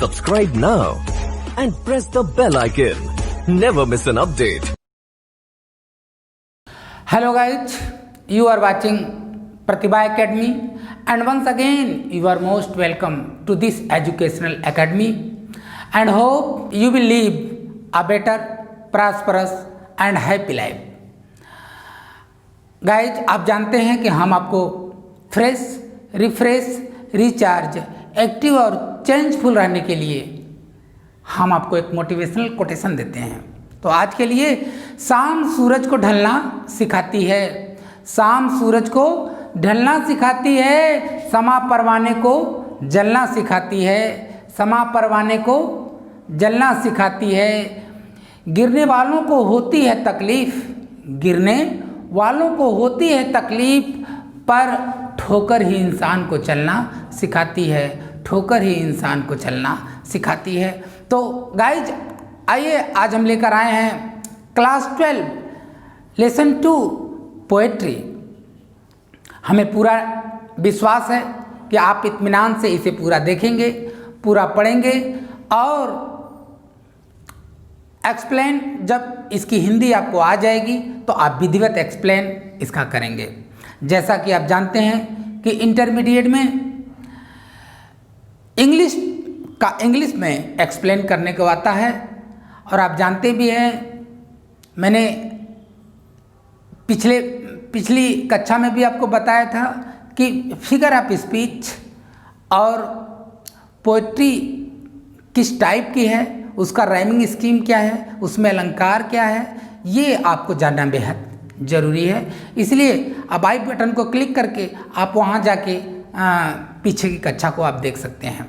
Subscribe now and press the bell icon. Never miss an update. Hello guys, you are watching Pratibha Academy and once again you are most welcome to this educational academy and hope you will live a better, prosperous and happy life. Guys आप जानते हैं कि हम आपको fresh, refresh, recharge, active और changeful रहने के लिए हम आपको एक मोटिवेशनल कोटेशन देते हैं। तो आज के लिए शाम सूरज को ढलना सिखाती है, शाम सूरज को ढलना सिखाती है, समा परवाने को जलना सिखाती है, समा परवाने को जलना सिखाती है। गिरने वालों को होती है तकलीफ़, गिरने वालों को होती है तकलीफ़, पर ठोकर ही इंसान को चलना सिखाती है, ठोकर ही इंसान को चलना सिखाती है। तो गाइज आइए आज हम लेकर आए हैं क्लास 12 लेसन 2 पोएट्री। हमें पूरा विश्वास है कि आप इत्मीनान से इसे पूरा देखेंगे, पूरा पढ़ेंगे और एक्सप्लेन जब इसकी हिंदी आपको आ जाएगी तो आप विधिवत एक्सप्लेन इसका करेंगे। जैसा कि आप जानते हैं कि इंटरमीडिएट में इंग्लिश में एक्सप्लेन करने को आता है और आप जानते भी हैं, मैंने पिछली कक्षा में भी आपको बताया था कि फिगर ऑफ स्पीच और पोएट्री किस टाइप की है, उसका राइमिंग स्कीम क्या है, उसमें अलंकार क्या है, ये आपको जानना बेहद ज़रूरी है। इसलिए अब आई बटन को क्लिक करके आप वहाँ जाके पीछे की कक्षा को आप देख सकते हैं।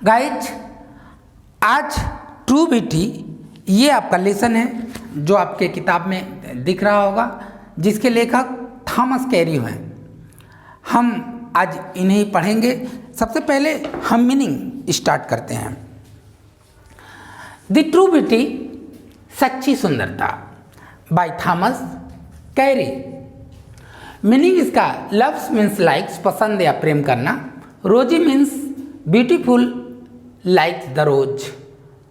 गाइज आज ट्रू ब्यूटी ये आपका लेसन है जो आपके किताब में दिख रहा होगा, जिसके लेखक थॉमस कैरी हैं। हम आज इन्हें पढ़ेंगे। सबसे पहले हम मीनिंग स्टार्ट करते हैं। द ट्रू ब्यूटी सच्ची सुंदरता बाय थॉमस कैरी। मीनिंग इसका लव्स मीन्स लाइक्स पसंद या प्रेम करना, Rosy means beautiful like the rose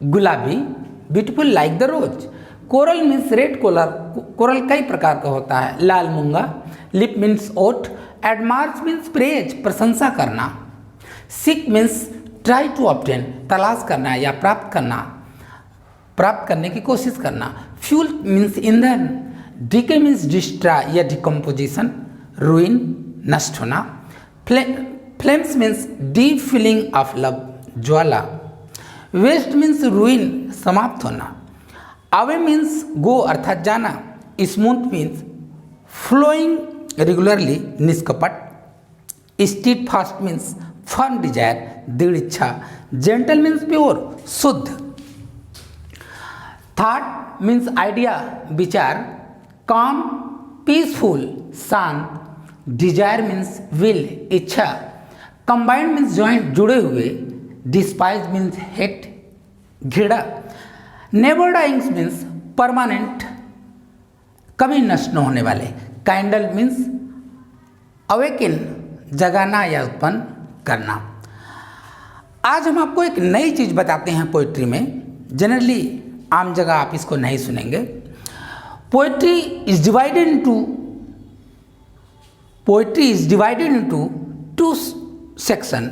गुलाबी, beautiful like the rose. Coral means red coral कई प्रकार का होता है, लाल मूंगा। लिप मीन्स ओठ। एडमार्स मीन्स प्रेज प्रशंसा करना। Seek means try to obtain तलाश करना या प्राप्त करना, प्राप्त करने की कोशिश करना। फ्यूल मीन्स ईंधन। डीके मीन्स डिस्ट्रॉय या डिकम्पोजिशन, रूइन नष्ट होना। Flames means deep feeling of love ज्वाला। वेस्ट मीन्स रूइन समाप्त होना। अवे मीन्स गो अर्थात जाना। स्मूथ मीन्स फ्लोइंग रेगुलरली निष्कपट। Steadfast means firm desire दृढ़ इच्छा। जेंटल मीन्स प्योर शुद्ध। थॉट मीन्स आइडिया विचार। काम पीसफुल शांत। डिजायर मीन्स विल इच्छा। कंबाइंड मीन्स ज्वाइंट जुड़े हुए। डिस्पाइज मीन्स हेट घृणा। नेवर डाइंग मीन्स परमानेंट कभी नष्ट न होने वाले। काइंडल मीन्स अवेकिन जगाना या उत्पन्न करना। आज हम आपको एक नई चीज़ बताते हैं पोइट्री में, जनरली आम जगह आप इसको नहीं सुनेंगे। Poetry is divided into two section.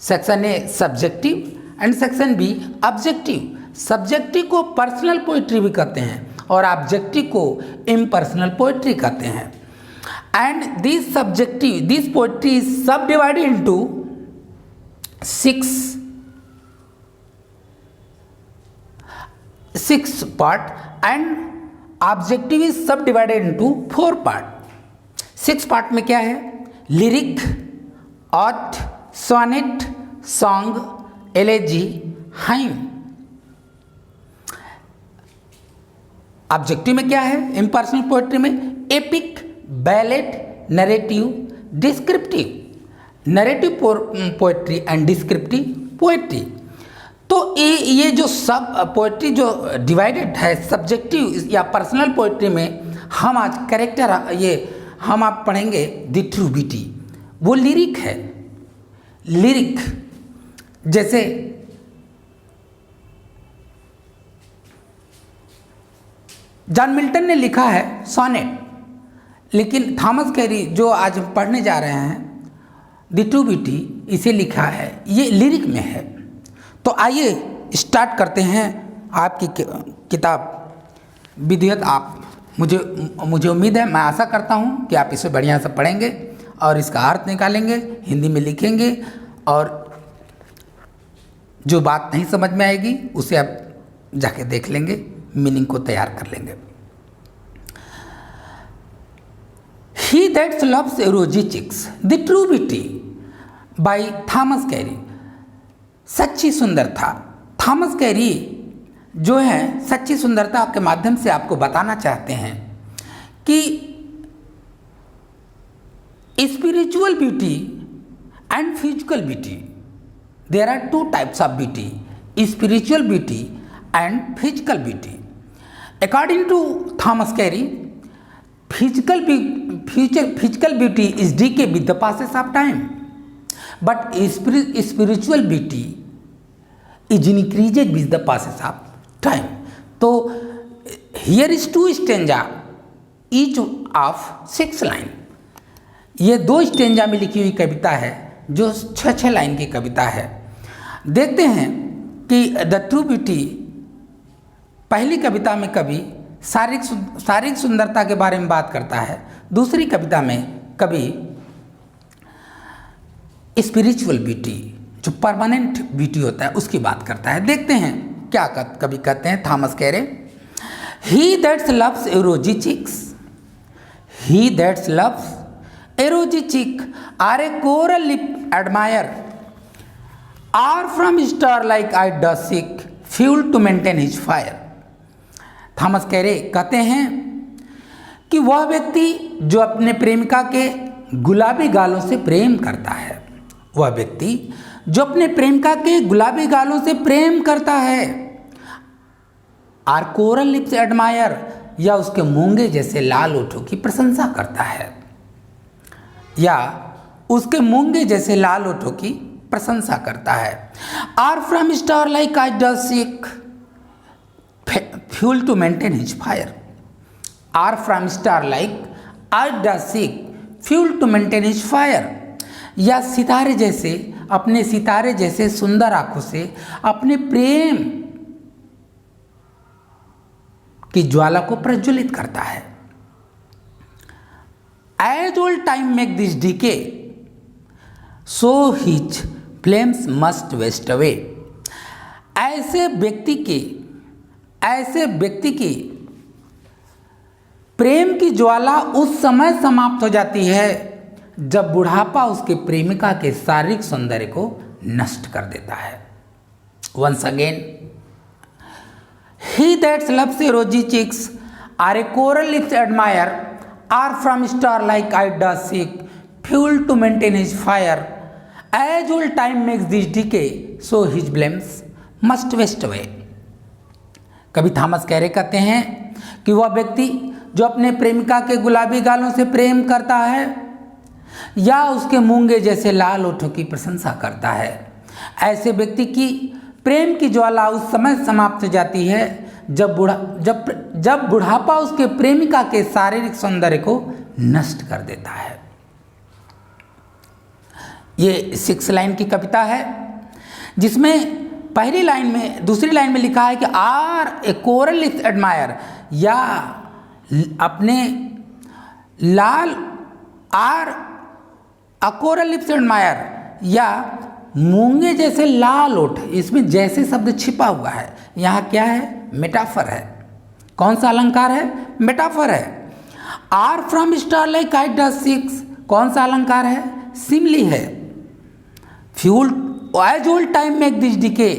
Section A subjective and section B objective. Subjective को पर्सनल पोइट्री भी कहते हैं और ऑब्जेक्टिव को इम्पर्सनल पोइट्री कहते हैं। And this poetry is sub divided into 6 part and objective is sub divided into 4 part. 6 part में क्या है? Lyric, ode, sonnet, song, elegy, hymn. Objective में क्या है? इम्पर्सनल पोएट्री में epic, ballad, narrative, descriptive. Narrative poetry and descriptive poetry. तो ये जो सब पोएट्री जो डिवाइडेड है सब्जेक्टिव या पर्सनल पोएट्री में, हम आज कैरेक्टर ये हम आप पढ़ेंगे द ट्रू ब्यूटी। वो लिरिक है, लिरिक जैसे जॉन मिल्टन ने लिखा है सोनेट, लेकिन थॉमस कैरी जो आज हम पढ़ने जा रहे हैं द ट्रू ब्यूटी, इसे लिखा है, ये लिरिक में है। तो आइए स्टार्ट करते हैं आपकी किताब विधिवत। आप मुझे उम्मीद है, मैं आशा करता हूँ कि आप इसे बढ़िया से पढ़ेंगे और इसका अर्थ निकालेंगे, हिंदी में लिखेंगे, और जो बात नहीं समझ में आएगी उसे आप जाके देख लेंगे, मीनिंग को तैयार कर लेंगे। He that loves rosy cheeks, the true beauty by Thomas carry. सच्ची सुंदरता, थॉमस कैरी जो है सच्ची सुंदरता के माध्यम से आपको बताना चाहते हैं कि spiritual beauty and physical beauty, there are two types of beauty, spiritual beauty and physical beauty. According to Thomas Carey, physical beauty is decay with the passage of time, but spiritual beauty is increased with the passage of time. तो here is 2 stanza each of 6 line। ये 2 stanza में लिखी हुई कविता है जो 6 line की कविता है। देखते हैं कि द ट्रू ब्यूटी पहली कविता में कवि शारीरिक सुंदरता के बारे में बात करता है, दूसरी कविता में कवि स्पिरिचुअल ब्यूटी जो परमानेंट ब्यूटी होता है उसकी बात करता है। देखते हैं क्या कवि कहते हैं Thomas Carew. He that's loves a rosy cheeks, he that's loves a rosy cheek or a coral lip admire or from star like eye does seek fuel to maintain his fire. Thomas Carew कहते हैं कि वह व्यक्ति जो अपने प्रेमिका के गुलाबी गालों से प्रेम करता है, वह व्यक्ति जो अपने प्रेमिका के गुलाबी गालों से प्रेम करता है, आर कोरल लिप्स एडमायर, या उसके मूंगे जैसे लाल ओठों की प्रशंसा करता है, या उसके मूंगे जैसे लाल ओठों की प्रशंसा करता है। Or from star like eye does seek fuel to maintain his fire, or from star like eye does seek fuel to maintain his fire, या सितारे जैसे, अपने सितारे जैसे सुंदर आंखों से अपने प्रेम की ज्वाला को प्रज्वलित करता है। As old time make this decay so his flames must waste away. ऐसे व्यक्ति की प्रेम की ज्वाला उस समय समाप्त हो जाती है जब बुढ़ापा उसके प्रेमिका के शारीरिक सौंदर्य को नष्ट कर देता है। Once again, he that's loves a rosy cheeks or a coral lips admire or from star like eye does seek fuel to maintain his fire as old time makes this decay so his flames must waste away. कवि Thomas Carew कहते हैं कि वह व्यक्ति जो अपने प्रेमिका के गुलाबी गालों से प्रेम करता है या उसके मूंगे जैसे लाल ओठों की प्रशंसा करता है, ऐसे व्यक्ति की प्रेम की ज्वाला उस समय समाप्त हो जाती है जब बुढ़ापा उसके प्रेमिका के शारीरिक सौंदर्य को नष्ट कर देता है। ये 6 लाइन की कविता है जिसमें पहली लाइन में, दूसरी लाइन में लिखा है कि or a coral lips admire, या अपने लाल or a coral lips admire, या मूंगे जैसे लाल ओठ। इसमें जैसे शब्द छिपा हुआ है, यहाँ क्या है? मेटाफर है। कौन सा अलंकार है? मेटाफर है। Or from star like eye does seeks, कौन सा अलंकार है? सिमली है। Fuel as old time make this decay,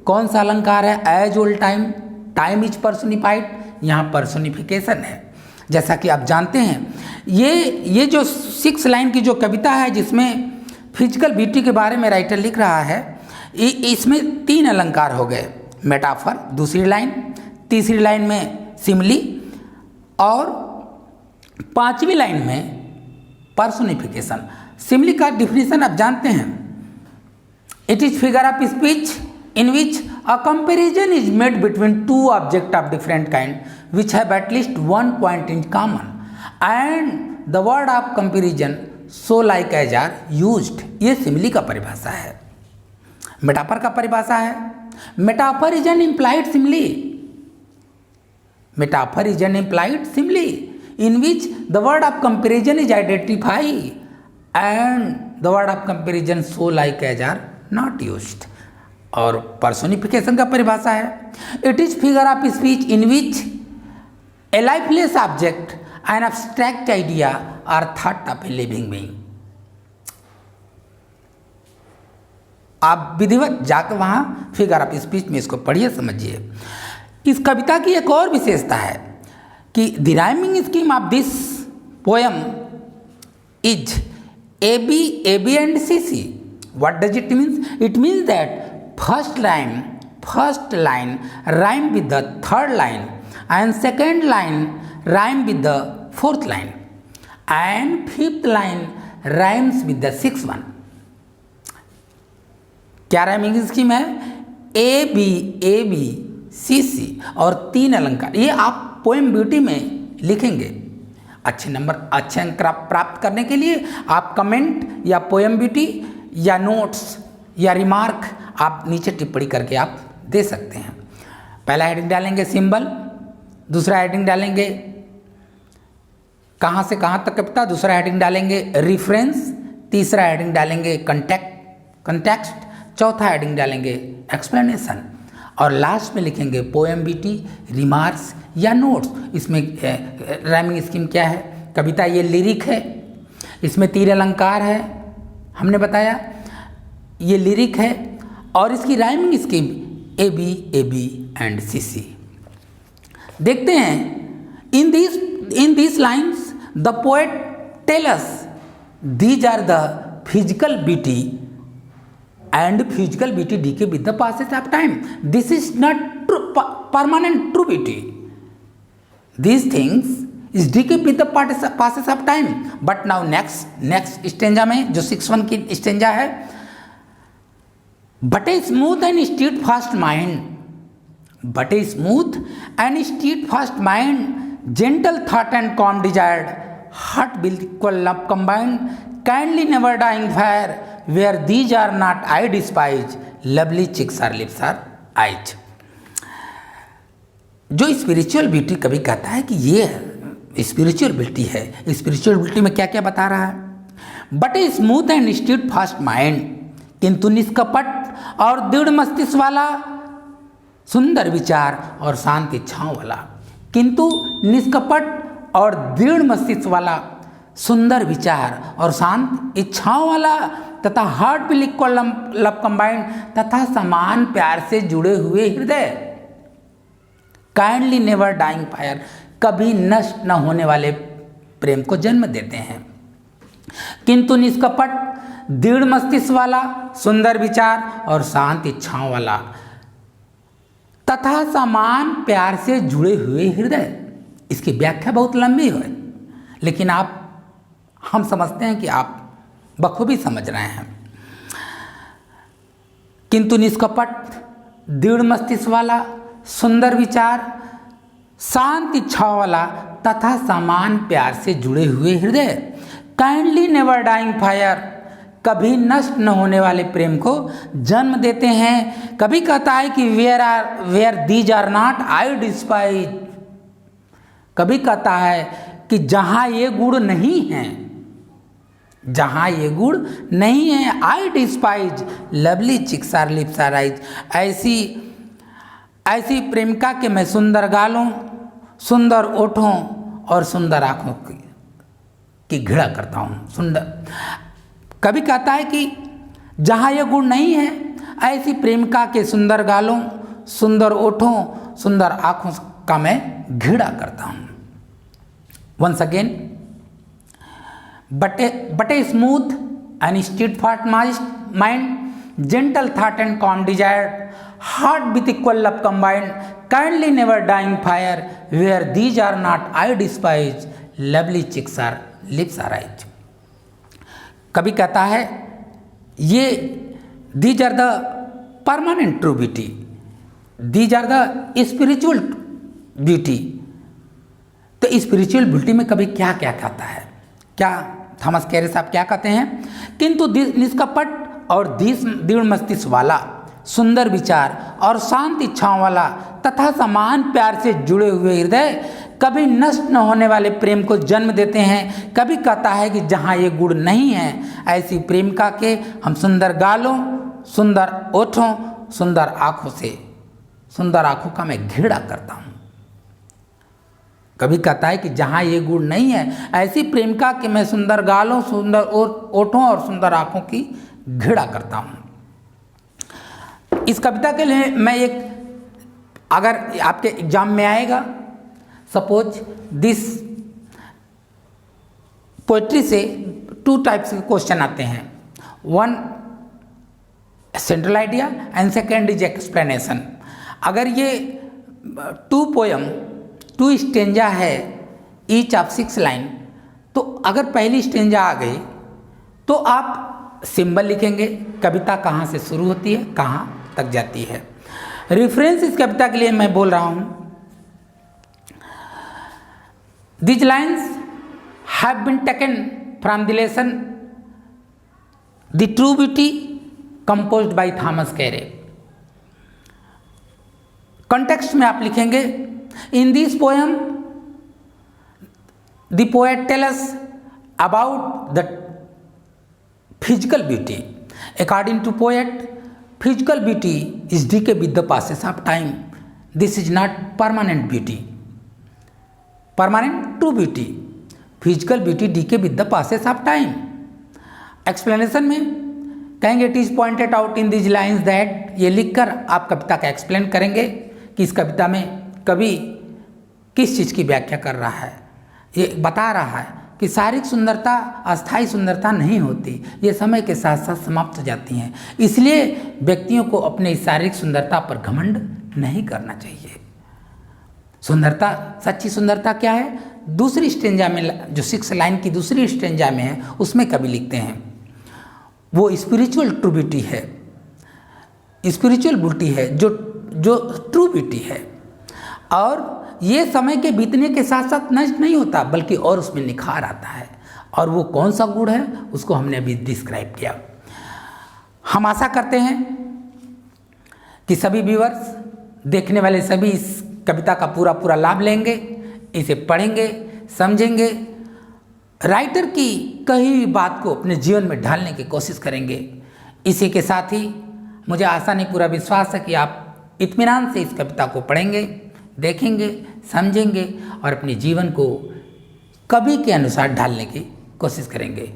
कौन सा अलंकार है? As old time, time is personified, यहाँ पर्सोनिफिकेशन है। जैसा कि आप जानते हैं ये जो 6 लाइन की जो कविता है जिसमें फिजिकल ब्यूटी के बारे में राइटर लिख रहा है, इसमें 3 अलंकार हो गए। मेटाफर दूसरी लाइन, तीसरी लाइन में सिमली, और 5वीं लाइन में पर्सोनिफिकेशन। सिमली का डिफिनीशन आप जानते हैं, It is figure of speech in which a comparison is made between two objects of different kind which have at least one point in common, and the word of comparison so like as are used. ये simile का परिभाषा है, metaphor का परिभाषा है. Metaphor is an implied simile. Metaphor is an implied simile in which the word of comparison is identified and the word of comparison so like as are not used. और personification का परिभाषा है, it is figure of speech in which a lifeless object an abstract idea or thought of a living being. आप विधिवत जाकर वहाँ figure of speech में इसको पढ़िए, समझिए. इस कविता की एक और विशेषता है कि the rhyming scheme of this poem is A B and C C. What does it means? It means that first line rhyme with the third line and second line rhyme with the fourth line and fifth line rhymes with the sixth one. क्या rhyming scheme है? A B C सी और 3 अलंकार. ये आप poem beauty में लिखेंगे. अच्छे number, अच्छे अंक प्राप्त करने के लिए आप कमेंट या पोएम ब्यूटी या नोट्स या रिमार्क आप नीचे टिप्पणी करके आप दे सकते हैं. पहला हेडिंग डालेंगे सिंबल, दूसरा हेडिंग डालेंगे कहाँ से कहाँ तक कविता, दूसरा हेडिंग डालेंगे रिफरेंस, तीसरा हेडिंग डालेंगे कंटेक्स्ट, चौथा हेडिंग डालेंगे एक्सप्लेनेशन और लास्ट में लिखेंगे पोएम बीटी, रिमार्क्स या नोट्स. इसमें राइमिंग स्कीम क्या है? कविता ये लिरिक है, इसमें 3 अलंकार है, हमने बताया ये लिरिक है और इसकी rhyming scheme a B and C c. देखते हैं in this lines the poet tell us these are the physical beauty and physical beauty decay with the passage of time. This is not true, permanent true beauty. These things is decay with the passage of time. But now next stanza में जो 6-1 की stanza है, but a smooth and steadfast mind, gentle thought and calm desired, heart will equal love combined, kindly never dying fire, where these are not I despise, lovely cheeks are lips are eyes. जो spiritual beauty कभी कहता है कि ये spiritual beauty है. Spiritual beauty में क्या क्या बता रहा है? But a smooth and stead fast mind, किंतु निष्कपट और दृढ़ मस्तिष्क वाला, सुंदर विचार और शांत इच्छाओं वाला. किंतु निष्कपट और दृढ़ मस्तिष्क वाला, सुंदर विचार और शांत इच्छाओं वाला तथा heart will equal love combined, तथा समान प्यार से जुड़े हुए हृदय, काइंडली नेवर डाइंग फायर, कभी नष्ट न होने वाले प्रेम को जन्म देते हैं. किंतु निष्कपट, दृढ़ मस्तिष्क वाला, सुंदर विचार और शांत इच्छाओं वाला तथा समान प्यार से जुड़े हुए हृदय. इसकी व्याख्या बहुत लंबी है, लेकिन हम समझते हैं कि आप बखूबी समझ रहे हैं. किंतु निष्कपट, दृढ़ मस्तिष्क वाला, सुंदर विचार, शांत इच्छाओं वाला तथा समान प्यार से जुड़े हुए हृदय, काइंडली नेवर डाइंग फायर, कभी नष्ट न होने वाले प्रेम को जन्म देते हैं. कभी कहता है कि where these are not I despise, कभी कहता है कि जहाँ ये गुण नहीं हैं, जहाँ ये गुण नहीं है, I despise, lovely cheeks or lips or eyes, ऐसी प्रेमिका के मैं सुंदर गालों, सुंदर ओठों और सुंदर आँखों की घृणा करता हूँ. सुंदर, कभी कहता है कि जहाँ ये गुण नहीं है, ऐसी प्रेमिका के सुंदर गालों, सुंदर ओठों, सुंदर आँखों का मैं घृणा करता हूँ. Once again, but a smooth and steadfast mind, gentle thought and calm desire, heart with equal love combined, kindly never dying fire, where these are not I despise, lovely cheeks are lips are eyes. कभी कहता है ये these are the permanent true beauty, these are the spiritual beauty. तो spiritual beauty में कभी क्या क्या कहता है, क्या थॉमस कैरे साहब क्या कहते हैं, किंतु निष्कपट और दृढ़ मस्तिष्क वाला, सुंदर विचार और शांत इच्छाओं वाला तथा समान प्यार से जुड़े हुए हृदय कभी नष्ट न होने वाले प्रेम को जन्म देते हैं। कभी कहता है कि जहाँ ये गुण नहीं है, ऐसी प्रेमिका के हम सुंदर गालों, सुंदर ओठों, सुंदर आँखों से, सुंदर आँखों का मैं घृणा करता हूँ। कभी कहता है कि जहाँ ये गुण नहीं है, ऐसी प्रेमिका के मैं सुंदर गालों, सुंदर ओठों और सुंदर आँखों की घृणा करता हूँ। इस कविता के लिए मैं एक, अगर आपके एग्जाम में आएगा, सपोज दिस पोइट्री से 2 टाइप्स के क्वेश्चन आते हैं, 1 central idea and second is explanation. अगर ये 2 पोयम 2 स्टेंजा है, ईच ऑफ 6 लाइन, तो अगर पहली स्टेंजा आ गई तो आप सिंबल लिखेंगे, कविता कहाँ से शुरू होती है, कहाँ तक जाती है। रेफरेंस इस कविता के लिए मैं बोल रहा हूँ, These lines have been taken from the lesson The True Beauty composed by Thomas Carey। Context में आप लिखेंगे, In this poem the poet tells us about the physical beauty। According to poet, physical beauty is decay with the passage of time। This is not permanent beauty, permanent true beauty। Physical beauty decay with the passes of time. Explanation में कहेंगे, it is pointed out in these lines that, ये लिखकर आप कविता का explain करेंगे कि इस कविता में कवि किस चीज़ की व्याख्या कर रहा है। ये बता रहा है कि शारीरिक सुंदरता अस्थायी सुंदरता नहीं होती, ये समय के साथ साथ समाप्त हो जाती हैं, इसलिए व्यक्तियों को अपने शारीरिक सुंदरता पर घमंड नहीं करना चाहिए। सुंदरता, सच्ची सुंदरता क्या है, दूसरी स्टेंजा में, जो 6 लाइन की दूसरी स्टेंजा में है, उसमें कवि लिखते हैं वो स्पिरिचुअल ट्रू ब्यूटी है, स्पिरिचुअल ब्यूटी है जो ट्रू ब्यूटी है, और ये समय के बीतने के साथ साथ नष्ट नहीं होता, बल्कि और उसमें निखार आता है। और वो कौन सा गुण है, उसको हमने अभी डिस्क्राइब किया। हम आशा करते हैं कि सभी व्यूअर्स, देखने वाले सभी इस कविता का पूरा लाभ लेंगे, इसे पढ़ेंगे, समझेंगे, राइटर की कही हुई बात को अपने जीवन में ढालने की कोशिश करेंगे। इसी के साथ ही मुझे आशा नहीं, पूरा विश्वास है कि आप इत्मीनान से इस कविता को पढ़ेंगे, देखेंगे, समझेंगे और अपने जीवन को कवि के अनुसार ढालने की कोशिश करेंगे।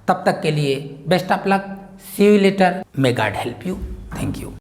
तब तक के लिए best of luck, see you later, may God help you, thank you.